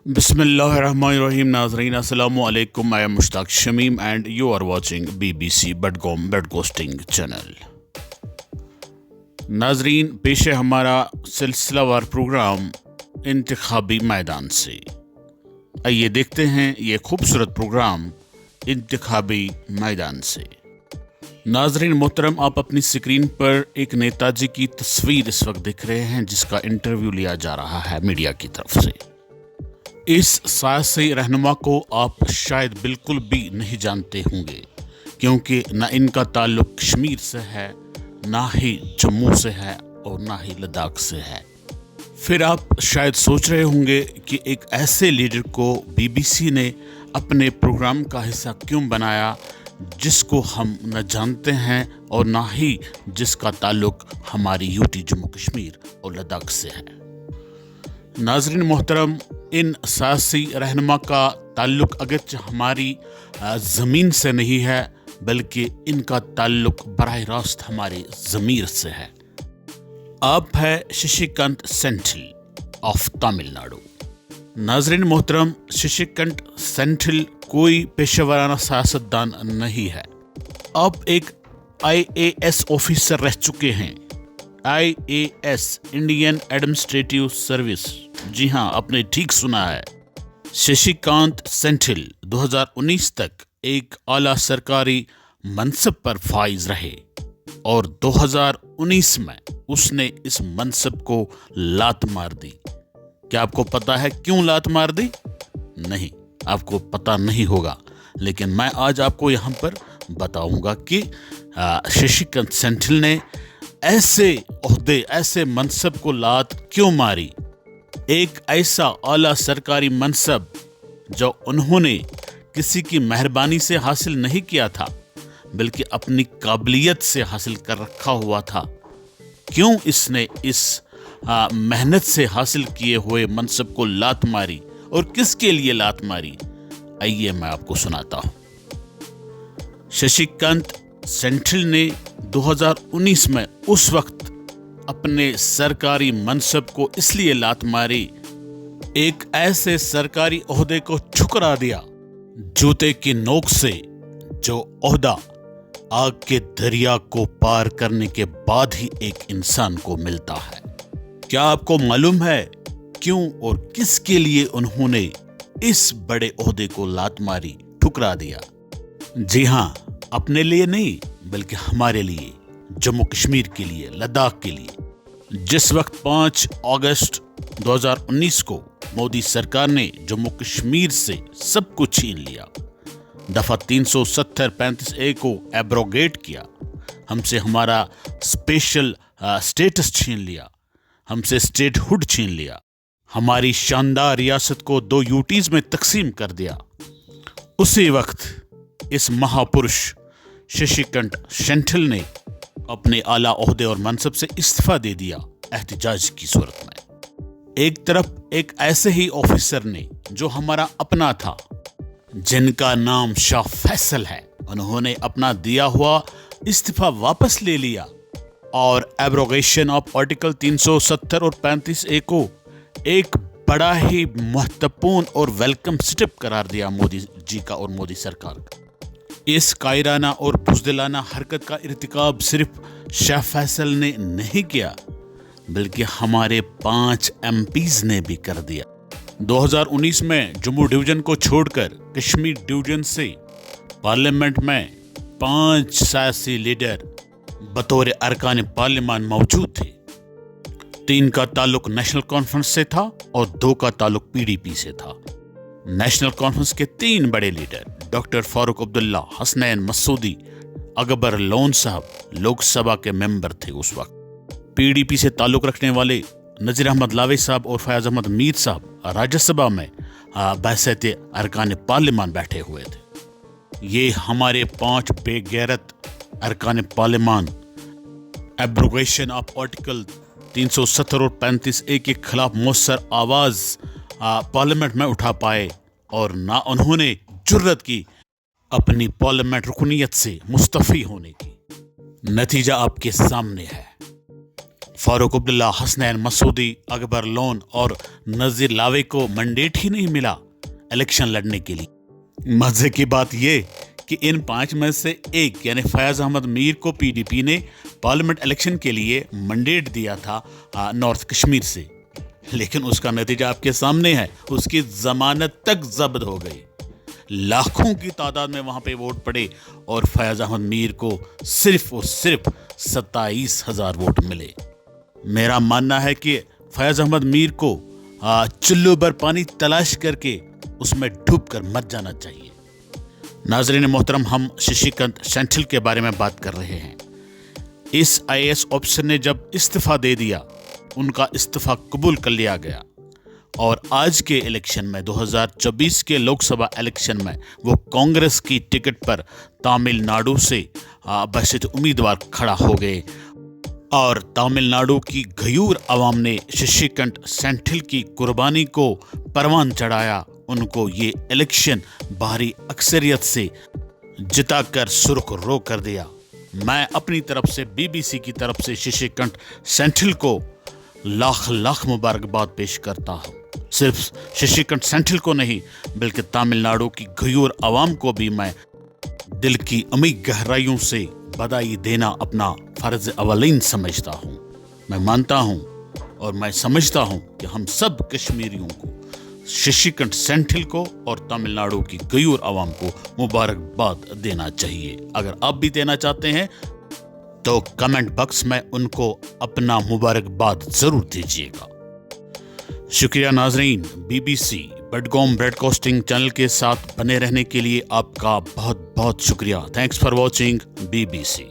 Bismillahirrahmanirrahim. Nazreen, Assalamu alaikum. I am Mushtaq Shamim and you are watching BBC Badgom Bedghosting channel. नाजरीन, पेश है हमारा सिलसिलावार programme इंतखाबी मैदान से। आइए देखते हैं ये खूबसूरत प्रोग्राम इंतखाबी मैदान से। नाजरीन मोहतरम, आप अपनी स्क्रीन पर एक नेताजी की तस्वीर इस वक्त देख रहे हैं जिसका इंटरव्यू लिया जा रहा है मीडिया की तरफ से। इस सियासी रहनुमा को आप शायद बिल्कुल भी नहीं जानते होंगे, क्योंकि ना इनका ताल्लुक कश्मीर से है, ना ही जम्मू से है और ना ही लद्दाख से है। फिर आप शायद सोच रहे होंगे कि एक ऐसे लीडर को बीबीसी ने अपने प्रोग्राम का हिस्सा क्यों बनाया जिसको हम न जानते हैं और ना ही जिसका ताल्लुक हमारी यूटी जम्मू कश्मीर और लद्दाख से है। नाज़रीन मोहतरम, इन सियासी रहनुमा का ताल्लुक अगरचे हमारी ज़मीन से नहीं है, बल्कि इनका ताल्लुक बराह रास्त हमारे ज़मीर से है। आप है शशिकांत सेंथिल ऑफ तमिलनाडु। नाज़रीन मोहतरम, शशिकांत सेंथिल कोई पेशेवराना सियासतदान नहीं है। आप एक IAS ऑफिसर रह चुके हैं। IAS इंडियन एडमिनिस्ट्रेटिव सर्विस, जी हाँ, आपने ठीक सुना है। शशिकांत सेंथिल 2019 तक एक आला सरकारी मनसब पर फाइज रहे और 2019 में उसने इस मनसब को लात मार दी। क्या आपको पता है क्यों लात मार दी? नहीं, आपको पता नहीं होगा, लेकिन मैं आज आपको यहाँ पर बताऊंगा कि शशिकांत सेंथिल ने ऐसे ओहदे, ऐसे मनसब को लात क्यों मारी। एक ऐसा आला सरकारी मनसब जो उन्होंने किसी की मेहरबानी से हासिल नहीं किया था, बल्कि अपनी काबिलियत से हासिल कर रखा हुआ था। क्यों इसने इस मेहनत से हासिल किए हुए मनसब को लात मारी और किसके लिए लात मारी, आइए मैं आपको सुनाता हूं। शशिकांत सेंथिल ने 2019 में उस वक्त अपने सरकारी मनसब को इसलिए लात मारी, एक ऐसे सरकारी ओहदे को ठुकरा दिया जूते की नोक से, जो ओहदा आग के दरिया को पार करने के बाद ही एक इंसान को मिलता है। क्या आपको मालूम है क्यों और किसके लिए उन्होंने इस बड़े ओहदे को लात मारी, ठुकरा दिया? जी हाँ, अपने लिए नहीं, बल्कि हमारे लिए, जम्मू कश्मीर के लिए, लद्दाख के लिए। जिस वक्त 5 अगस्त 2019 को मोदी सरकार ने जम्मू कश्मीर से सब कुछ छीन लिया, दफा 370-35A को एब्रोगेट किया, हमसे हमारा स्पेशल स्टेटस छीन लिया, हमसे स्टेटहुड छीन लिया, हमारी शानदार रियासत को 2 यूटीज में तकसीम कर दिया, उसी वक्त इस महापुरुष शशिकांत सेंथिल ने अपने आला ओहदे और मनसब से इस्तीफा दे दिया एहतिजाज की सूरत में। एक तरफ एक ऐसे ही ऑफिसर ने जो हमारा अपना था, जिनका नाम शाह फैसल है, उन्होंने अपना दिया हुआ इस्तीफा वापस ले लिया और एब्रोगेशन ऑफ आर्टिकल 370 और 35A को एक बड़ा ही महत्वपूर्ण और वेलकम स्टेप करार दिया मोदी जी का और मोदी सरकार का। इस कायराना और बुज़दिलाना हरकत का इर्तिकाब सिर्फ शाह फैसल ने नहीं किया, बल्कि हमारे 5 MPs ने भी कर दिया। 2019 में जम्मू डिवीजन को छोड़कर कश्मीर डिवीजन से पार्लियामेंट में 5 सियासी लीडर बतौर अरकान पार्लियामान मौजूद थे। 3 का ताल्लुक नेशनल कॉन्फ्रेंस से था और 2 का ताल्लुक PDP से था। नेशनल कॉन्फ्रेंस के 3 बड़े लीडर डॉक्टर फारूक अब्दुल्ला, हसनैन मसूदी, अकबर लोन साहब लोकसभा के मेंबर थे उस वक्त। PDP से ताल्लुक रखने वाले नजीर अहमद लावे साहब और फयाज अहमद मीर साहब राज्यसभा में बहसते अरकान पार्लियामान बैठे हुए थे। ये हमारे 5 बेगैरत अरकान पार्लियामान एब्रोगेशन ऑफ आर्टिकल 370 और 35A के खिलाफ मुसर आवाज पार्लियामेंट में उठा पाए और ना उन्होंने जुर्रत की अपनी पार्लियामेंट रुकनीयत से मुस्तफी होने की। नतीजा आपके सामने है। फारूक अब्दुल्ला, हसनैन मसूदी, अकबर लोन और नजीर लावे को मैंडेट ही नहीं मिला इलेक्शन लड़ने के लिए। मजे की बात ये कि इन 5 में से एक यानी फैज़ अहमद मीर को पीडीपी ने पार्लियामेंट इलेक्शन के लिए मैंडेट दिया था नॉर्थ कश्मीर से, लेकिन उसका नतीजा आपके सामने है। उसकी जमानत तक जब्त हो गई। लाखों की तादाद में वहां पे वोट पड़े और फैज़ अहमद मीर को सिर्फ और सिर्फ 27,000 वोट मिले। मेरा मानना है कि फैज़ अहमद मीर को चुल्लू पर पानी तलाश करके उसमें डूब कर मर जाना चाहिए। नाज़रीन मोहतरम, हम शशिकांत सेंथिल के बारे में बात कर रहे हैं। इस IAS ऑफिसर ने जब इस्तीफा दे दिया, उनका इस्तीफा कबूल कर लिया गया और आज के इलेक्शन में 2024 के लोकसभा इलेक्शन में वो कांग्रेस की टिकट पर तमिलनाडु से बसित उम्मीदवार खड़ा हो गए और तमिलनाडु की घयूर आवाम ने शशिकांत सेंथिल की कुर्बानी को परवान चढ़ाया। उनको ये इलेक्शन भारी अक्सरियत से जिताकर सुर्खरू कर दिया। मैं अपनी तरफ से BBC की तरफ से शशिकांत सेंथिल को लाख लाख मुबारकबाद पेश करता हूँ। सिर्फ शशिकांत सेंथिल को नहीं बल्कि तमिलनाडु की घयूर आवाम को भी मैं दिल की अमी गहराइयों से बधाई देना अपना फर्ज अवलीन समझता हूँ। मैं मानता हूँ और मैं समझता हूँ कि हम सब कश्मीरियों को, शशिकांत सेंथिल को और तमिलनाडु की घयूर आवाम को मुबारकबाद देना चाहिए। अगर आप भी देना चाहते हैं तो कमेंट बॉक्स में उनको अपना मुबारकबाद जरूर दीजिएगा। शुक्रिया नाजरीन, BBC बडगोम ब्रॉडकास्टिंग चैनल के साथ बने रहने के लिए आपका बहुत बहुत शुक्रिया। Thanks for watching BBC।